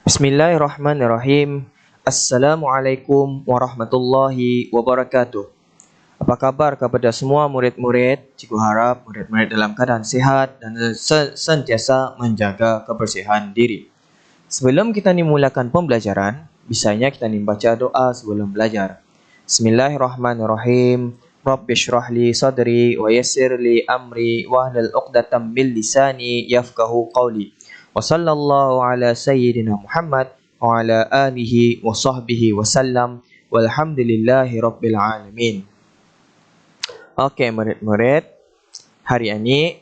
Bismillahirrahmanirrahim. Assalamualaikum warahmatullahi wabarakatuh. Apa kabar kepada semua murid-murid? Cikgu harap murid-murid dalam keadaan sihat dan sentiasa menjaga kebersihan diri. Sebelum kita dimulakan pembelajaran, bisanya kita baca doa sebelum belajar. Bismillahirrahmanirrahim. Rabbi shrah li sadri wa yassir li amri wahlul 'uqdatam min lisani yafqahu qawli. Wa sallallahu ala sayyidina Muhammad wa ala alihi wa sahbihi wa sallam walhamdulillahi rabbil alamin. Okey murid-murid, hari ini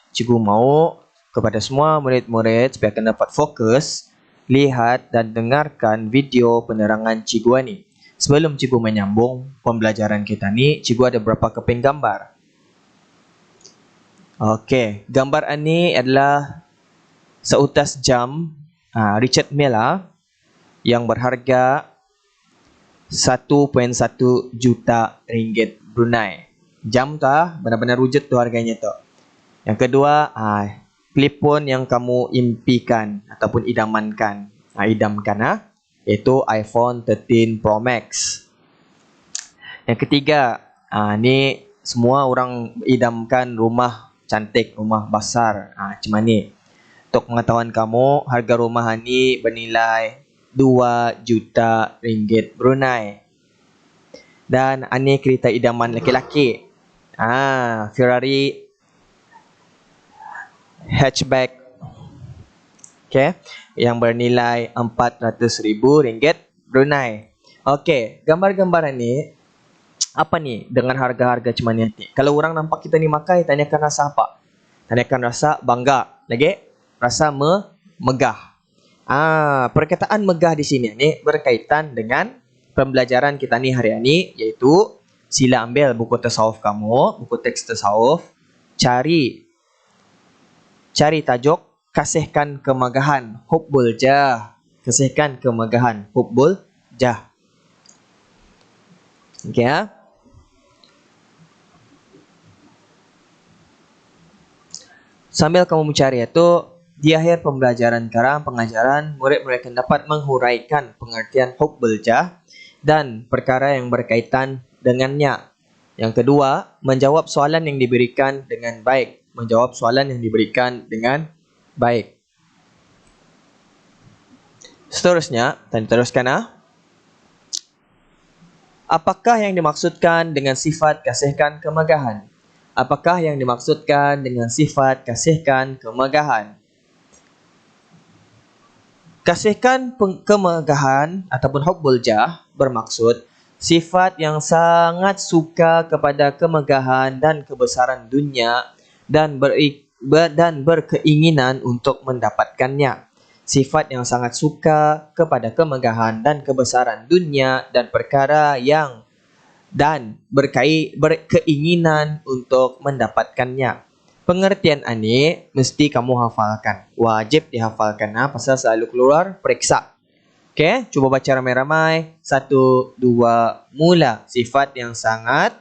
cikgu mau kepada semua murid-murid supaya kena dapat fokus, lihat dan dengarkan video penerangan cikgu ni. Sebelum cikgu menyambung pembelajaran kita ni, cikgu ada beberapa keping gambar. Okey, gambar ini adalah seutas jam Richard Miller yang berharga 1.1 juta ringgit Brunei. Jam tu benar-benar wujud tu harganya tu. Yang kedua, telefon yang kamu impikan ataupun idamkan, iaitu iPhone 13 Pro Max. Yang ketiga, ni semua orang idamkan rumah cantik, rumah besar. Macam ni. Untuk pengetahuan kamu, harga rumah ni bernilai 2 juta ringgit Brunei. Dan ini kereta idaman lelaki-lelaki. Ferrari hatchback. Okay, yang bernilai 400,000 ringgit Brunei. Okey, gambar-gambar ni apa ni dengan harga-harga macam ni nanti? Kalau orang nampak kita ni makai, tanya akan rasa apa? Tanya akan rasa bangga. Lagi? Rasa megah. Perkataan megah di sini ni berkaitan dengan pembelajaran kita ni hari ini, iaitu sila ambil buku tasawuf kamu, buku teks tasawuf, cari tajuk kasihkan kemegahan hubbul jah. Kasihkan kemegahan hubbul jah. Okey ya. Sambil kamu mencari itu, di akhir pembelajaran pengajaran, murid-murid akan dapat menghuraikan pengertian hubbul jah dan perkara yang berkaitan dengannya. Yang kedua, menjawab soalan yang diberikan dengan baik. Menjawab soalan yang diberikan dengan baik. Seterusnya, dan teruskan. Apakah yang dimaksudkan dengan sifat kasihkan kemegahan? Apakah yang dimaksudkan dengan sifat kasihkan kemegahan? Kasihkan kemegahan ataupun hubbul jah bermaksud sifat yang sangat suka kepada kemegahan dan kebesaran dunia dan berkeinginan untuk mendapatkannya. Sifat yang sangat suka kepada kemegahan dan kebesaran dunia dan perkara yang berkeinginan untuk mendapatkannya. Pengertian ini mesti kamu hafalkan. Wajib dihafalkan pasal selalu keluar periksa. Okey, cuba baca ramai-ramai. 1, 2, mula. Sifat yang sangat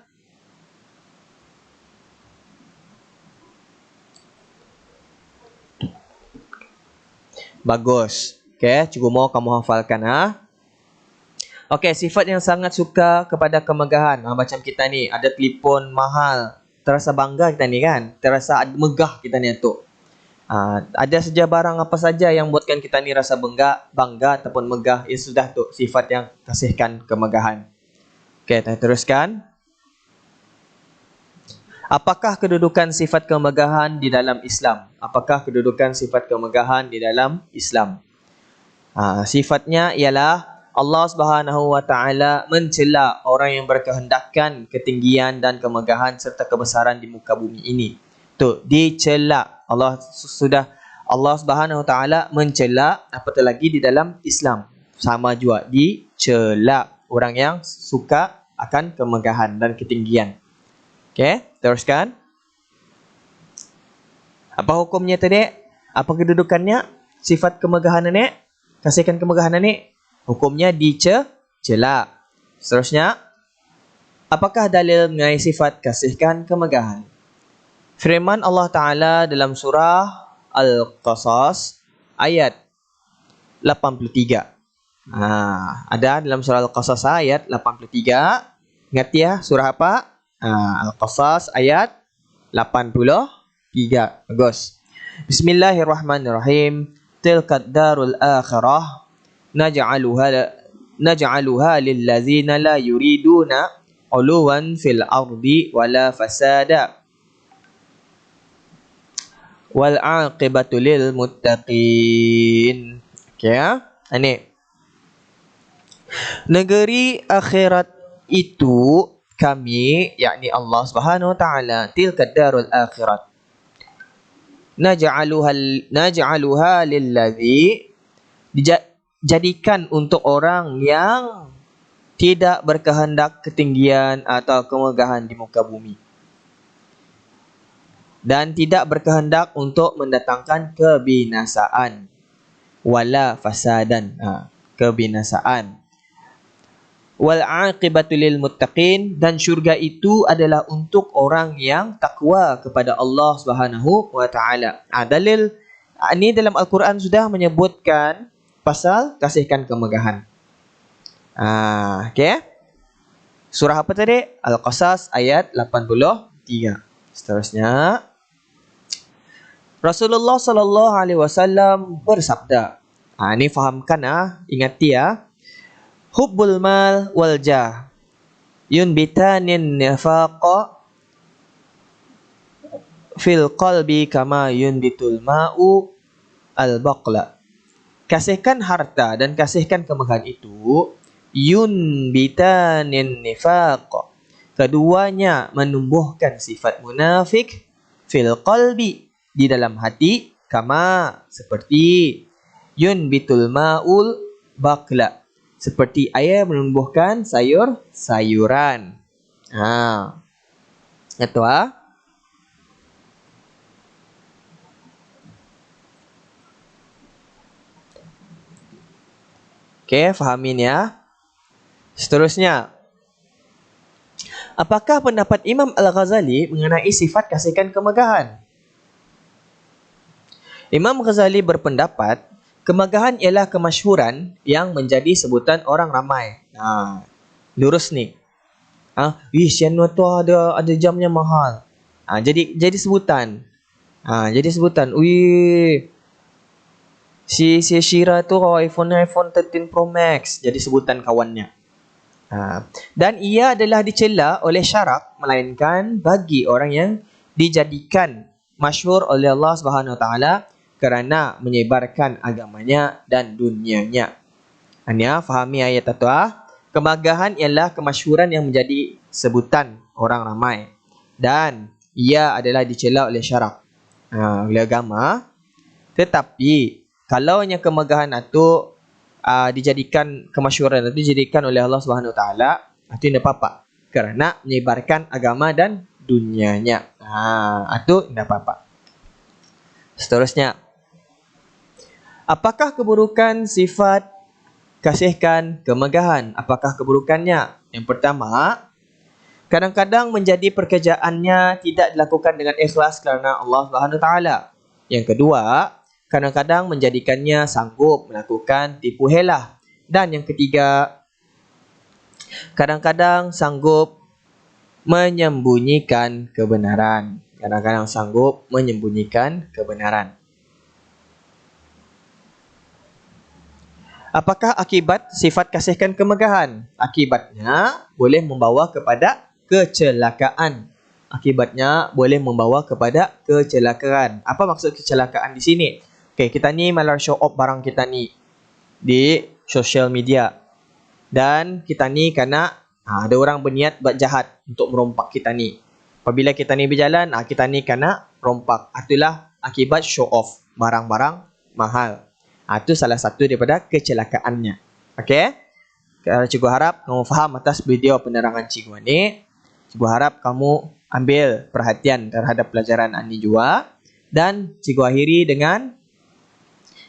bagus. Okey, cuba mau kamu hafalkan. Okey, sifat yang sangat suka kepada kemegahan. Macam kita ni, ada telefon mahal. Terasa bangga kita ni kan? Terasa megah kita ni tu. Ada saja barang apa saja yang buatkan kita ni rasa bangga ataupun megah. Ya sudah tu, sifat yang kasihkan kemegahan. Okey, kita teruskan. Apakah kedudukan sifat kemegahan di dalam Islam? Apakah kedudukan sifat kemegahan di dalam Islam? Sifatnya ialah Allah Subhanahu wa taala mencela orang yang berkehendakkan ketinggian dan kemegahan serta kebesaran di muka bumi ini. Tu, dicela. Allah Subhanahu wa taala mencela, apatah lagi di dalam Islam. Sama juga dicela orang yang suka akan kemegahan dan ketinggian. Okey, teruskan. Apa hukumnya tadi? Apa kedudukannya? Sifat kemegahan ni, kasihkan kemegahan ni, hukumnya dicela. Seterusnya, apakah dalil mengenai sifat kasihkan kemegahan? Firman Allah Ta'ala dalam surah Al-Qasas ayat 83. Ada dalam surah Al-Qasas ayat 83. Ingat ya, surah apa? Al-Qasas ayat 83. Bagus. Bismillahirrahmanirrahim. Tilkad darul akhirah naj'aluha lillazina la yuriduna uluwan fil ardi wala fasada wal aqibatu lil muttaqin. Okey ya. Ini negeri akhirat itu kami, yakni Allah Subhanahu wa taala, tilka darul akhirat naj'aluha lilladzi, jadikan untuk orang yang tidak berkehendak ketinggian atau kemegahan di muka bumi dan tidak berkehendak untuk mendatangkan kebinasaan, wala fasadan, kebinasaan. Wal aqibatu lil muttaqin, dan syurga itu adalah untuk orang yang takwa kepada Allah Subhanahu wa taala. Dalil ini dalam Al-Quran sudah menyebutkan pasal kasihkan kemegahan. Okey. Surah apa tadi? Al-Qasas ayat 83. Seterusnya, Rasulullah sallallahu alaihi wasallam bersabda. Ini fahamkan, ingati ya. Hubbul mal wal jah yunbitanin nifaqa fil qalbi kama yunbitul ma'u al baqla. Kasihkan harta dan kasihkan kemegahan itu yunbitanin nifaqa, keduanya menumbuhkan sifat munafik, fil qalbi, di dalam hati, kama, seperti, yunbitul ma'ul baqla, seperti air menumbuhkan sayur-sayuran. Itu Okey, fahamin ya. Seterusnya, apakah pendapat Imam Al-Ghazali mengenai sifat kasihkan kemegahan? Imam Ghazali berpendapat kemegahan ialah kemasyhuran yang menjadi sebutan orang ramai. Lurus ni. Siano tu ada jamnya mahal. Jadi sebutan. Jadi sebutan. Si Shira tu iPhone 13 Pro Max, jadi sebutan kawannya. Dan ia adalah dicela oleh syarak, melainkan bagi orang yang dijadikan masyhur oleh Allah Subhanahu Wa Taala kerana menyebarkan agamanya dan dunianya. Ania fahami ayat itu. Kemegahan ialah kemasyhuran yang menjadi sebutan orang ramai dan ia adalah dicela oleh syarak, oleh agama. Tetapi kalau hanya kemegahan itu dijadikan kemasyhuran itu dijadikan oleh Allah Subhanahu Wa Taala, itu tidak apa-apa kerana menyebarkan agama dan dunianya. Itu tidak apa-apa. Seterusnya, apakah keburukan sifat kasihkan kemegahan? Apakah keburukannya? Yang pertama, kadang-kadang menjadi pekerjaannya tidak dilakukan dengan ikhlas kerana Allah Subhanahu Wa Taala. Yang kedua, kadang-kadang menjadikannya sanggup melakukan tipu helah. Dan yang ketiga, kadang-kadang sanggup menyembunyikan kebenaran. Kadang-kadang sanggup menyembunyikan kebenaran. Apakah akibat sifat kasihkan kemegahan? Akibatnya boleh membawa kepada kecelakaan. Akibatnya boleh membawa kepada kecelakaan. Apa maksud kecelakaan di sini? Okey, kita ni malah show off barang kita ni di social media. Dan kita ni kerana ada orang berniat buat jahat untuk merompak kita ni. Apabila kita ni berjalan, kita ni kena rompak. Itulah akibat show off barang-barang mahal. Itu salah satu daripada kecelakaannya. Okey? Cikgu harap kamu faham atas video penerangan cikgu ni. Cikgu harap kamu ambil perhatian terhadap pelajaran ini juga. Dan cikgu akhiri dengan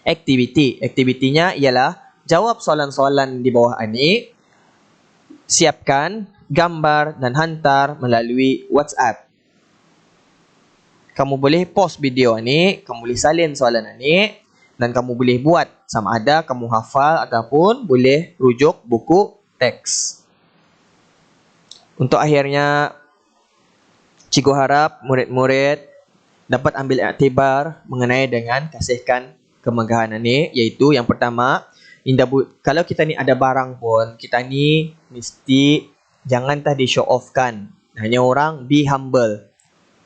aktiviti. Aktivitinya ialah jawab soalan-soalan di bawah ini. Siapkan gambar dan hantar melalui WhatsApp. Kamu boleh post video ini, kamu boleh salin soalan ini dan kamu boleh buat, sama ada kamu hafal ataupun boleh rujuk buku teks. Untuk akhirnya, cikgu harap murid-murid dapat ambil iktibar mengenai dengan kasihkan kemegahan ini, iaitu yang pertama, kalau kita ni ada barang pun, kita ni mesti jangan tadi show off kan. Hanya orang be humble.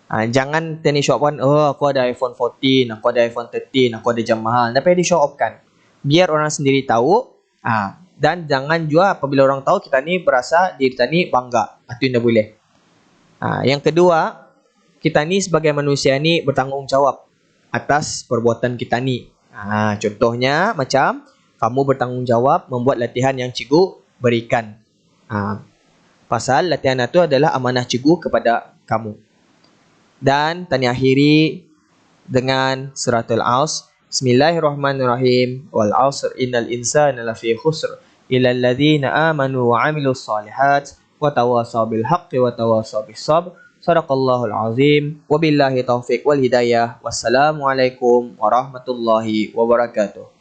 Jangan tadi show off kan, oh aku ada iPhone 14, aku ada iPhone 13, aku ada jam mahal. Tapi di show off kan. Biar orang sendiri tahu. Dan jangan juga apabila orang tahu kita ni berasa diri kita ni bangga. Itu tidak boleh. Yang kedua, kita ni sebagai manusia ni bertanggungjawab atas perbuatan kita ni. Contohnya macam kamu bertanggungjawab membuat latihan yang cikgu berikan. Pasal latihan itu adalah amanah cikgu kepada kamu. Dan tani akhiri dengan suratul Aus. Bismillahirrahmanirrahim. Wal 'asr innal insana lafi khusr illa alladhina amanu wa 'amilus solihat wa tawasaw bil haqqi wa tawasaw bis sabr. Shadaqallahul azim. Wabillahi taufiq wal hidayah. Wassalamualaikum warahmatullahi wabarakatuh.